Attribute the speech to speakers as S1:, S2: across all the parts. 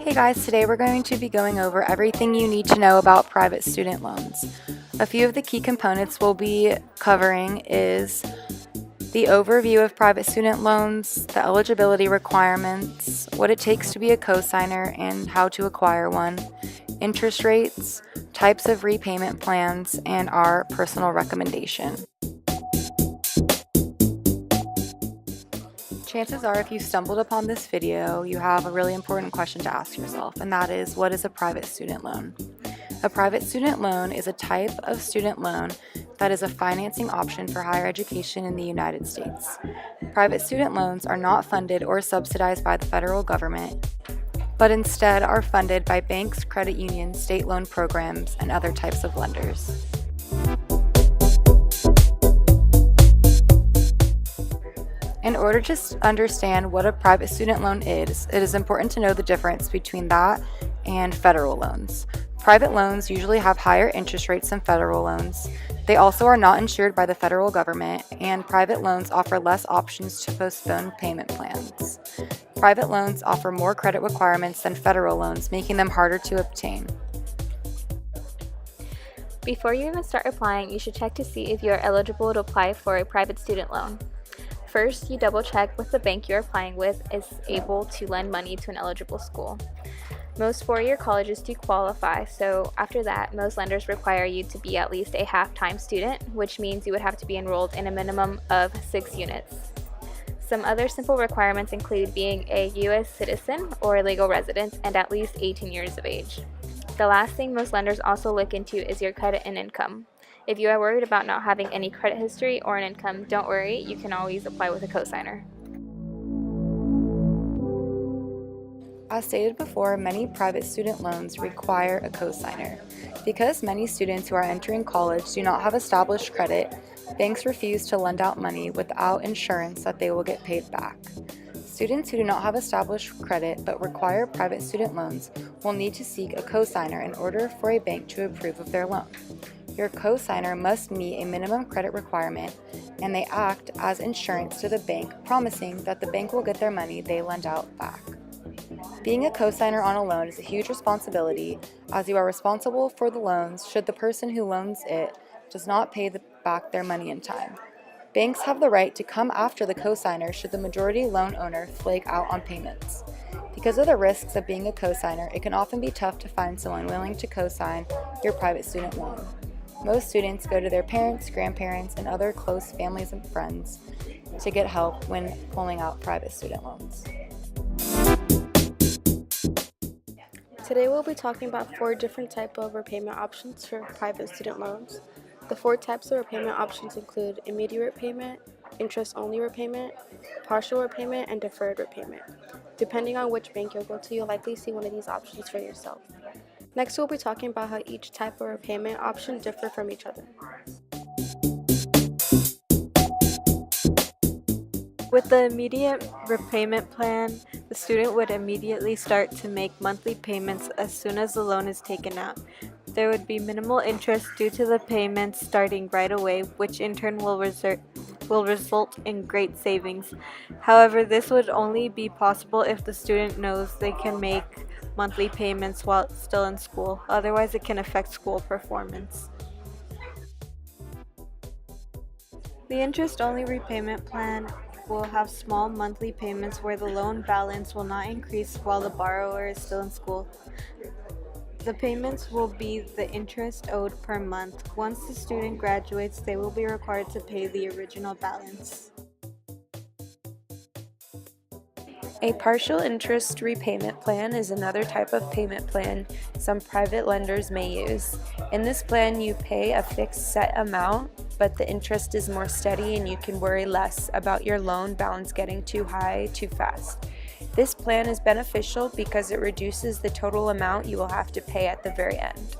S1: Hey guys, today we're going to be going over everything you need to know about private student loans. A few of the key components we'll be covering is the overview of private student loans, the eligibility requirements, what it takes to be a cosigner and how to acquire one, interest rates, types of repayment plans, and our personal recommendation. Chances are, if you stumbled upon this video, you have a really important question to ask yourself, and that is, what is a private student loan? A private student loan is a type of student loan that is a financing option for higher education in the United States. Private student loans are not funded or subsidized by the federal government, but instead are funded by banks, credit unions, state loan programs, and other types of lenders. In order to understand what a private student loan is, it is important to know the difference between that and federal loans. Private loans usually have higher interest rates than federal loans. They also are not insured by the federal government, and private loans offer less options to postpone payment plans. Private loans offer more credit requirements than federal loans, making them harder to obtain.
S2: Before you even start applying, you should check to see if you are eligible to apply for a private student loan. First, you double check if the bank you're applying with is able to lend money to an eligible school. Most four-year colleges do qualify, so after that, most lenders require you to be at least a half-time student, which means you would have to be enrolled in a minimum of 6 units. Some other simple requirements include being a U.S. citizen or a legal resident and at least 18 years of age. The last thing most lenders also look into is your credit and income. If you are worried about not having any credit history or an income, don't worry, you can always apply with a cosigner.
S1: As stated before, many private student loans require a cosigner. Because many students who are entering college do not have established credit, banks refuse to lend out money without insurance that they will get paid back. Students who do not have established credit but require private student loans will need to seek a cosigner in order for a bank to approve of their loan. Your cosigner must meet a minimum credit requirement, and they act as insurance to the bank, promising that the bank will get their money they lend out back. Being a cosigner on a loan is a huge responsibility, as you are responsible for the loans should the person who loans it does not pay back their money in time. Banks have the right to come after the cosigner should the majority loan owner flake out on payments. Because of the risks of being a cosigner, it can often be tough to find someone willing to cosign your private student loan. Most students go to their parents, grandparents, and other close families and friends to get help when pulling out private student loans.
S3: Today we'll be talking about 4 different types of repayment options for private student loans. The 4 types of repayment options include immediate repayment, interest-only repayment, partial repayment, and deferred repayment. Depending on which bank you'll go to, you'll likely see one of these options for yourself. Next, we'll be talking about how each type of repayment option differ from each other.
S4: With the immediate repayment plan, the student would immediately start to make monthly payments as soon as the loan is taken out. There would be minimal interest due to the payments starting right away, which in turn will result in great savings. However, this would only be possible if the student knows they can make monthly payments while still in school. Otherwise, it can affect school performance. The interest-only repayment plan will have small monthly payments where the loan balance will not increase while the borrower is still in school. The payments will be the interest owed per month. Once the student graduates, they will be required to pay the original balance.
S5: A partial interest repayment plan is another type of payment plan some private lenders may use. In this plan, you pay a fixed set amount, but the interest is more steady and you can worry less about your loan balance getting too high too fast. This plan is beneficial because it reduces the total amount you will have to pay at the very end.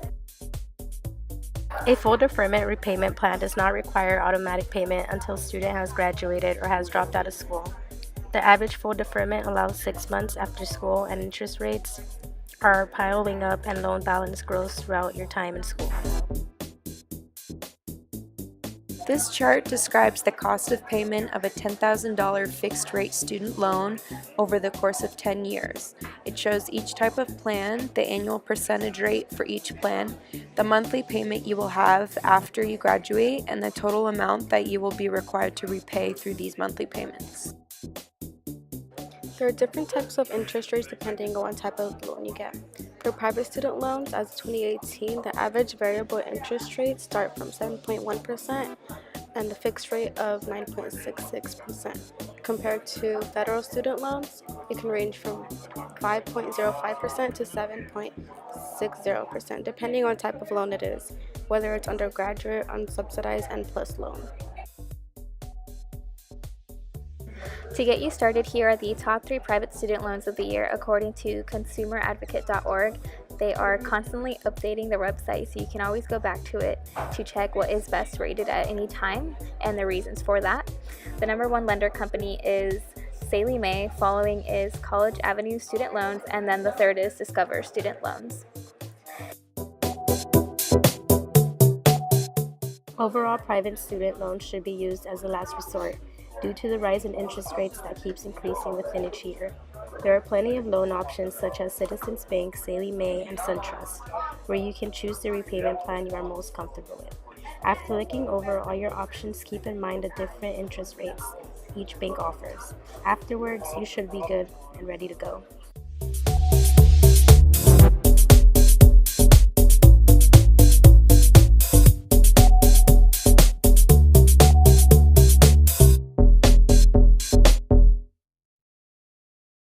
S6: A full deferment repayment plan does not require automatic payment until a student has graduated or has dropped out of school. The average full deferment allows 6 months after school, and interest rates are piling up and loan balance grows throughout your time in school.
S5: The This chart describes the cost of payment of a $10,000 fixed rate student loan over the course of 10 years. It shows each type of plan, the annual percentage rate for each plan, the monthly payment you will have after you graduate, and the total amount that you will be required to repay through these monthly payments.
S3: There are different types of interest rates depending on what type of loan you get. For private student loans, as of 2018, the average variable interest rates start from 7.1% and the fixed rate of 9.66%. Compared to federal student loans, it can range from 5.05% to 7.60%, depending on type of loan it is, whether it's undergraduate, unsubsidized, and plus loan.
S2: To get you started, here are the top 3 private student loans of the year according to consumeradvocate.org. They are constantly updating their website, so you can always go back to it to check what is best rated at any time and the reasons for that. The number 1 lender company is Sallie Mae, following is College Avenue Student Loans, and then the third is Discover Student Loans.
S6: Overall, private student loans should be used as a last resort due to the rise in interest rates that keeps increasing within each year. There are plenty of loan options such as Citizens Bank, Sallie Mae, and SunTrust, where you can choose the repayment plan you are most comfortable with. After looking over all your options, keep in mind the different interest rates each bank offers. Afterwards, you should be good and ready to go.